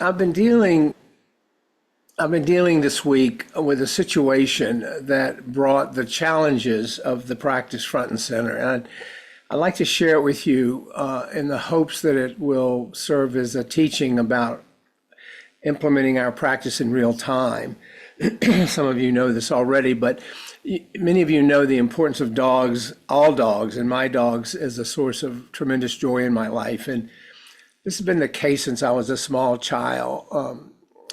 I've been dealing I've been dealing this week with a situation that brought the challenges of the practice front and center. And I'd like to share it with you in the hopes that it will serve as a teaching about implementing our practice in real time. Some of you know this already, but many of you know the importance of dogs, all dogs, and my dogs as a source of tremendous joy in my life. And this has been the case since I was a small child,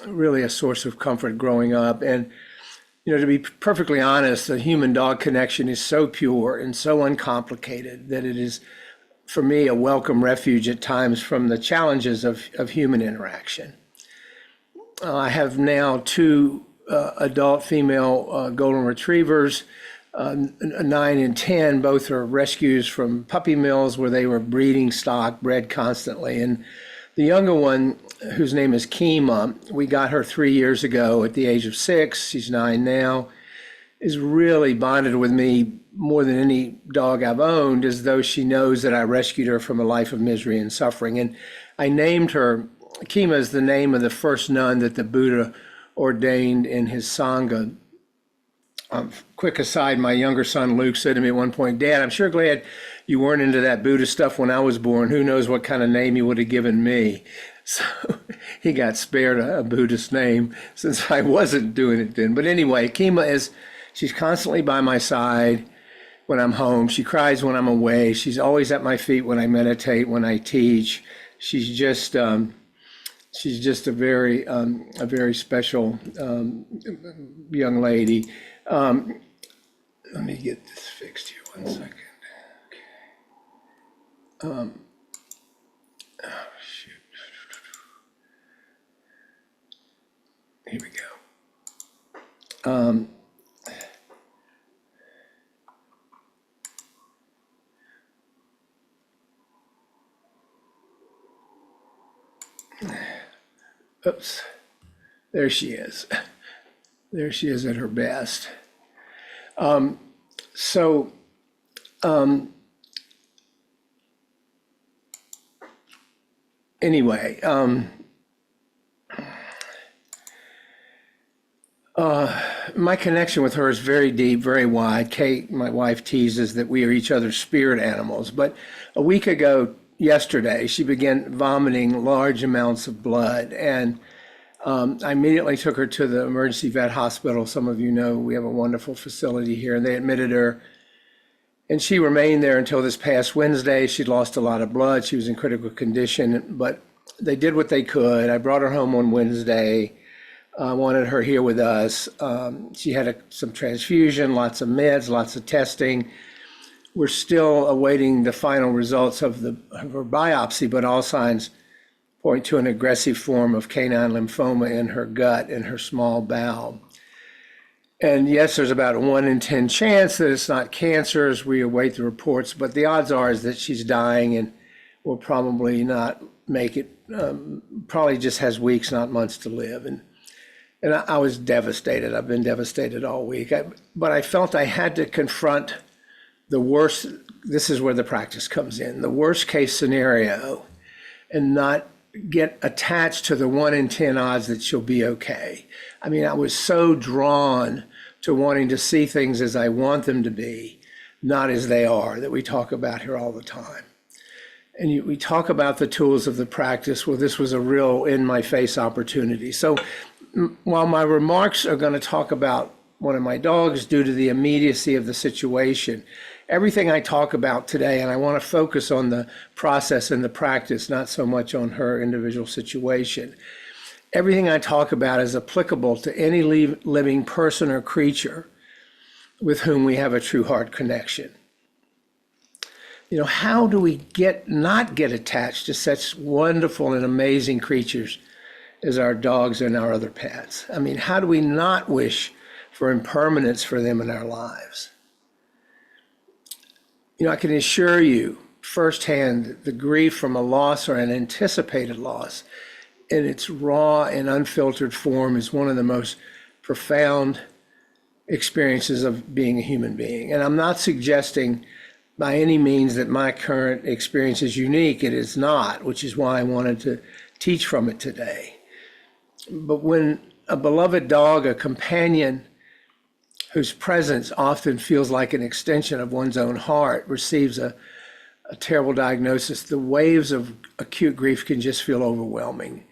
really a source of comfort growing up. And, to be perfectly honest, the human dog connection is so pure and so uncomplicated that it is, for me, a welcome refuge at times from the challenges of human interaction. I have now two adult female golden retrievers, 9 and 10. Both are rescues from puppy mills where they were breeding stock, bred constantly. And the younger one, whose name is Kima, we got her 3 years ago at the age of 6. She's 9 now, is really bonded with me more than any dog I've owned, as though she knows that I rescued her from a life of misery and suffering. And I named her, Kima is the name of the first nun that the Buddha ordained in his Sangha. Quick aside, my younger son Luke said to me at one point, "Dad, I'm sure glad you weren't into that Buddha stuff when I was born. Who knows what kind of name you would have given me." So he got spared a Buddhist name since I wasn't doing it then. But anyway, she's constantly by my side when I'm home. She cries when I'm away. She's always at my feet when I meditate, when I teach. She's just a very special young lady. Let me get this fixed here 1 second. Okay. Oh, shoot. Here we go. Oops. There she is. There she is at her best. So, anyway, my connection with her is very deep, very wide. Kate, my wife, teases that we are each other's spirit animals. But a week ago, yesterday, she began vomiting large amounts of blood. And I immediately took her to the emergency vet hospital. Some of you know we have a wonderful facility here, and they admitted her. And she remained there until this past Wednesday. She'd lost a lot of blood. She was in critical condition, but they did what they could. I brought her home on Wednesday. I wanted her here with us. She had some transfusion, lots of meds, lots of testing. We're still awaiting the final results of her biopsy, but all signs point to an aggressive form of canine lymphoma in her gut and her small bowel. And yes, there's about a 1 in 10 chance that it's not cancer as we await the reports, but the odds are is that she's dying and will probably not make it, probably just has weeks, not months to live. And I was devastated. I've been devastated all week. But I felt I had to confront the worst. This is where the practice comes in, the worst case scenario, and not get attached to the 1 in 10 odds that she'll be okay. I mean, I was so drawn to wanting to see things as I want them to be, not as they are, that we talk about here all the time. And we talk about the tools of the practice. Well, this was a real in-my-face opportunity. So while my remarks are going to talk about one of my dogs due to the immediacy of the situation, everything I talk about today, and I want to focus on the process and the practice, not so much on her individual situation. Everything I talk about is applicable to any living person or creature with whom we have a true heart connection. How do we not get attached to such wonderful and amazing creatures as our dogs and our other pets? I mean, how do we not wish for impermanence for them in our lives? I can assure you firsthand the grief from a loss or an anticipated loss in its raw and unfiltered form is one of the most profound experiences of being a human being. And I'm not suggesting by any means that my current experience is unique. It is not, which is why I wanted to teach from it today. But when a beloved dog, a companion whose presence often feels like an extension of one's own heart, receives a terrible diagnosis, the waves of acute grief can just feel overwhelming.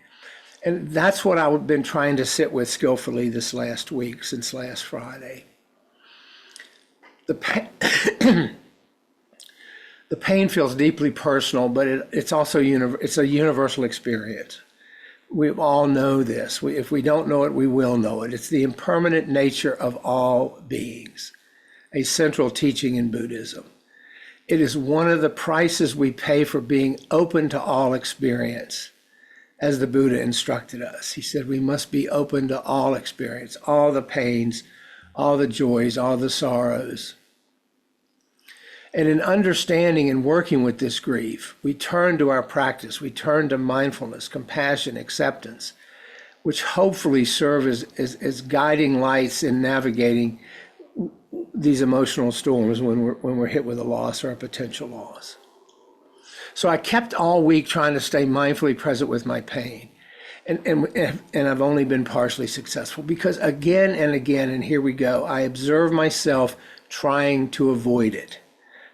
And that's what I've been trying to sit with skillfully this last week, since last Friday. The pain feels deeply personal, but it's also it's a universal experience. We all know this. If we don't know it, we will know it. It's the impermanent nature of all beings, a central teaching in Buddhism. It is one of the prices we pay for being open to all experience, as the Buddha instructed us. He said we must be open to all experience, all the pains, all the joys, all the sorrows. And in understanding and working with this grief, we turn to our practice. We turn to mindfulness, compassion, acceptance, which hopefully serve as guiding lights in navigating these emotional storms when we're hit with a loss or a potential loss. So I kept all week trying to stay mindfully present with my pain. And I've only been partially successful because again and again, and here we go, I observe myself trying to avoid it,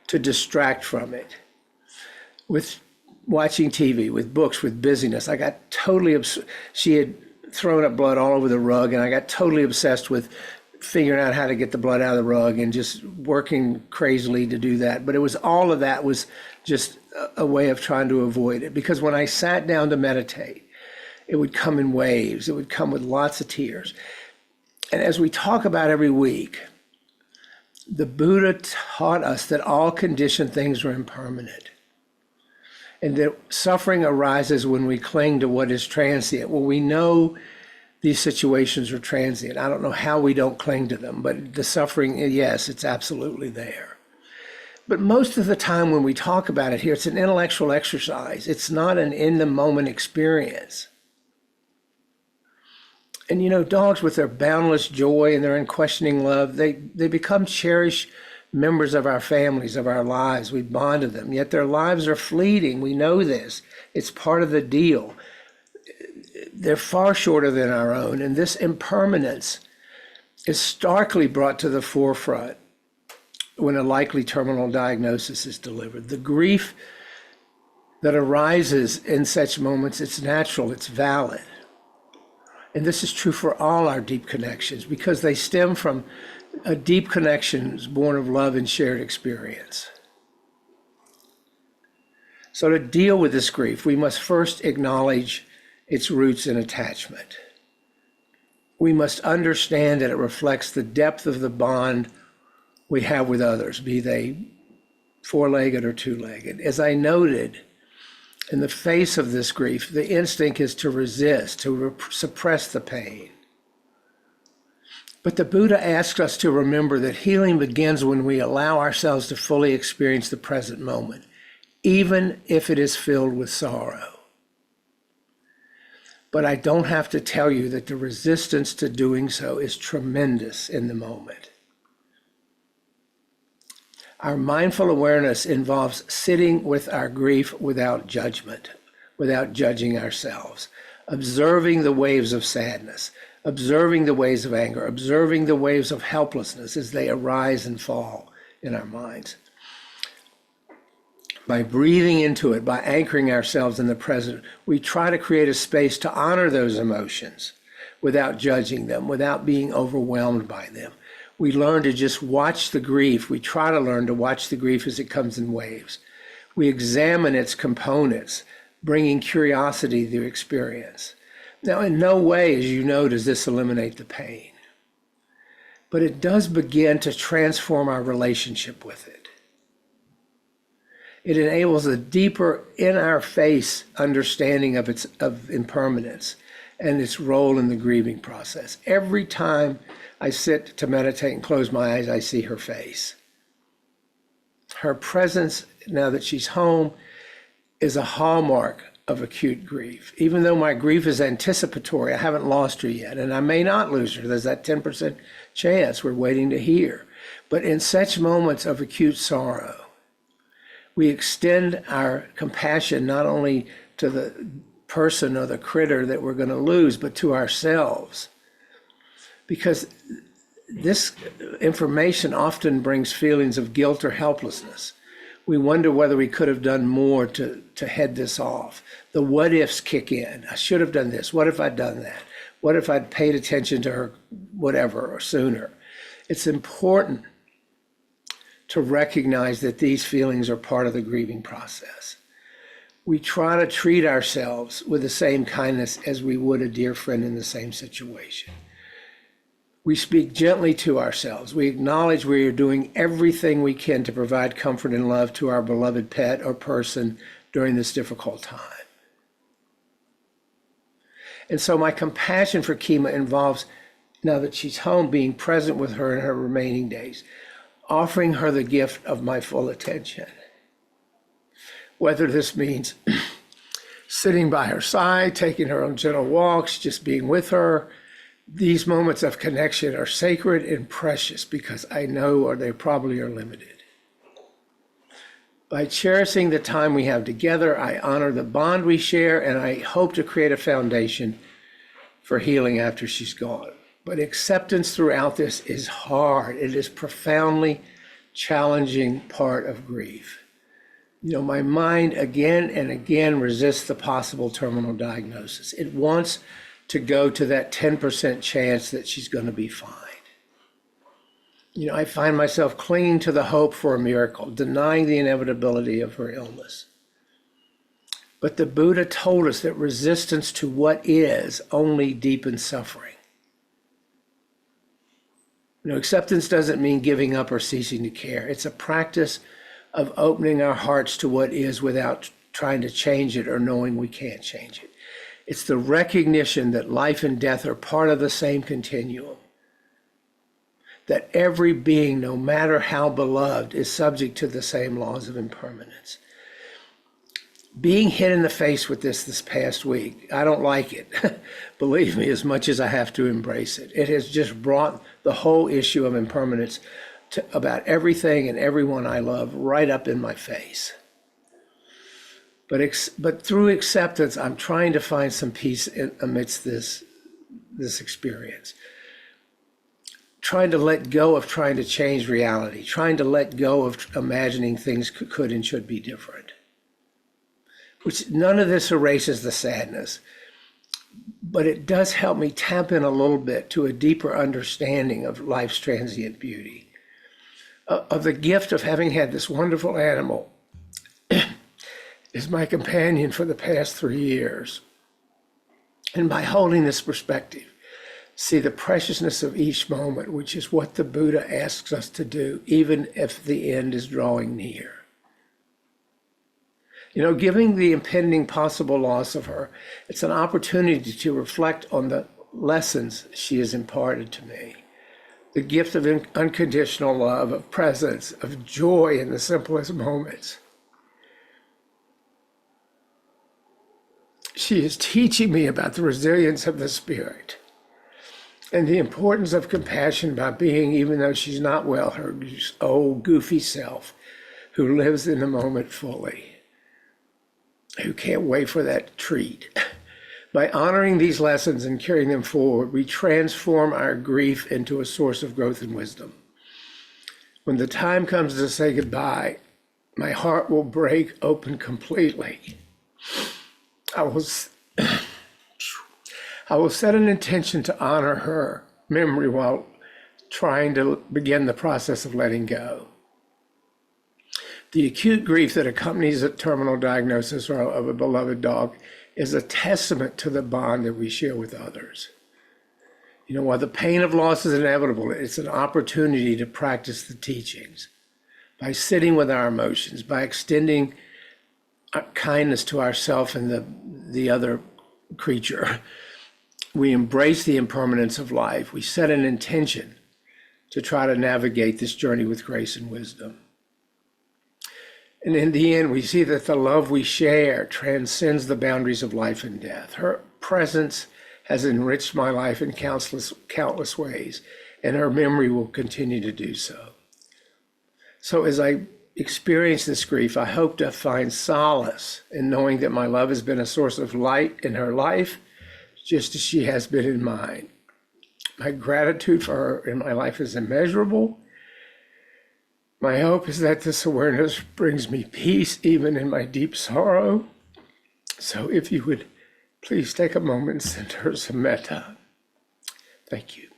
to distract from it, with watching TV, with books, with busyness. I got totally she had thrown up blood all over the rug, and I got totally obsessed with figuring out how to get the blood out of the rug and just working crazily to do that. But it was all of that was just a way of trying to avoid it, because when I sat down to meditate, it would come in waves. It would come with lots of tears. And as we talk about every week, the Buddha taught us that all conditioned things are impermanent, and that suffering arises when we cling to what is transient. Well, we know these situations are transient. I don't know how we don't cling to them, but the suffering, yes, it's absolutely there. But most of the time when we talk about it here, it's an intellectual exercise. It's not an in-the-moment experience. And you know, dogs with their boundless joy and their unquestioning love, they become cherished members of our families, of our lives. We bond to them, yet their lives are fleeting. We know this. It's part of the deal. They're far shorter than our own, and this impermanence is starkly brought to the forefront when a likely terminal diagnosis is delivered. The grief that arises in such moments, it's natural, it's valid. And this is true for all our deep connections, because they stem from a deep connections born of love and shared experience. So to deal with this grief, we must first acknowledge its roots in attachment. We must understand that it reflects the depth of the bond we have with others, be they four-legged or two-legged. As I noted, in the face of this grief, the instinct is to resist, to suppress the pain. But the Buddha asks us to remember that healing begins when we allow ourselves to fully experience the present moment, even if it is filled with sorrow. But I don't have to tell you that the resistance to doing so is tremendous in the moment. Our mindful awareness involves sitting with our grief without judgment, without judging ourselves, observing the waves of sadness, observing the waves of anger, observing the waves of helplessness as they arise and fall in our minds. By breathing into it, by anchoring ourselves in the present, we try to create a space to honor those emotions without judging them, without being overwhelmed by them. We learn to just watch the grief. We try to learn to watch the grief as it comes in waves. We examine its components, bringing curiosity to the experience. Now, in no way, as you know, does this eliminate the pain, but it does begin to transform our relationship with it. It enables a deeper, in-our-face understanding of impermanence and its role in the grieving process. Every time I sit to meditate and close my eyes, I see her face. Her presence, now that she's home, is a hallmark of acute grief. Even though my grief is anticipatory, I haven't lost her yet, and I may not lose her. There's that 10% chance we're waiting to hear. But in such moments of acute sorrow, we extend our compassion not only to the person or the critter that we're going to lose, but to ourselves. Because this information often brings feelings of guilt or helplessness. We wonder whether we could have done more to head this off. The what ifs kick in. I should have done this. What if I'd done that? What if I'd paid attention to her, whatever, or sooner? It's important to recognize that these feelings are part of the grieving process. We try to treat ourselves with the same kindness as we would a dear friend in the same situation. We speak gently to ourselves. We acknowledge we are doing everything we can to provide comfort and love to our beloved pet or person during this difficult time. And so my compassion for Kima involves, now that she's home, being present with her in her remaining days, offering her the gift of my full attention. Whether this means sitting by her side, taking her on gentle walks, just being with her, these moments of connection are sacred and precious because I know or they probably are limited. By cherishing the time we have together, I honor the bond we share, and I hope to create a foundation for healing after she's gone. But acceptance throughout this is hard. It is profoundly challenging part of grief. You know, my mind again and again resists the possible terminal diagnosis. It wants to go to that 10% chance that she's going to be fine. You know, I find myself clinging to the hope for a miracle, denying the inevitability of her illness. But the Buddha told us that resistance to what is only deepens suffering. You know, acceptance doesn't mean giving up or ceasing to care. It's a practice of opening our hearts to what is without trying to change it or knowing we can't change it. It's the recognition that life and death are part of the same continuum. That every being, no matter how beloved, is subject to the same laws of impermanence. Being hit in the face with this past week, I don't like it, believe me, as much as I have to embrace it. It has just brought the whole issue of impermanence to about everything and everyone I love right up in my face. But through acceptance, I'm trying to find some peace amidst this experience. Trying to let go of trying to change reality, trying to let go of imagining things could and should be different. Which none of this erases the sadness, but it does help me tap in a little bit to a deeper understanding of life's transient beauty, of the gift of having had this wonderful animal is my companion for the past 3 years. And by holding this perspective, see the preciousness of each moment, which is what the Buddha asks us to do, even if the end is drawing near. You know, given the impending possible loss of her, it's an opportunity to reflect on the lessons she has imparted to me. The gift of unconditional love, of presence, of joy in the simplest moments. She is teaching me about the resilience of the spirit and the importance of compassion by being, even though she's not well, her old goofy self who lives in the moment fully, who can't wait for that treat. By honoring these lessons and carrying them forward, we transform our grief into a source of growth and wisdom. When the time comes to say goodbye, my heart will break open completely. I will set an intention to honor her memory while trying to begin the process of letting go. The acute grief that accompanies a terminal diagnosis of a beloved dog is a testament to the bond that we share with others. You know, while the pain of loss is inevitable, it's an opportunity to practice the teachings by sitting with our emotions, by extending kindness to ourselves and the other creature. We embrace the impermanence of life. We set an intention to try to navigate this journey with grace and wisdom. And in the end, we see that the love we share transcends the boundaries of life and death. Her presence has enriched my life in countless ways, and her memory will continue to do so. So as I experienced this grief, I hope to find solace in knowing that my love has been a source of light in her life, just as she has been in mine. My gratitude for her in my life is immeasurable. My hope is that this awareness brings me peace even in my deep sorrow. So if you would please take a moment and send her some metta. Thank you.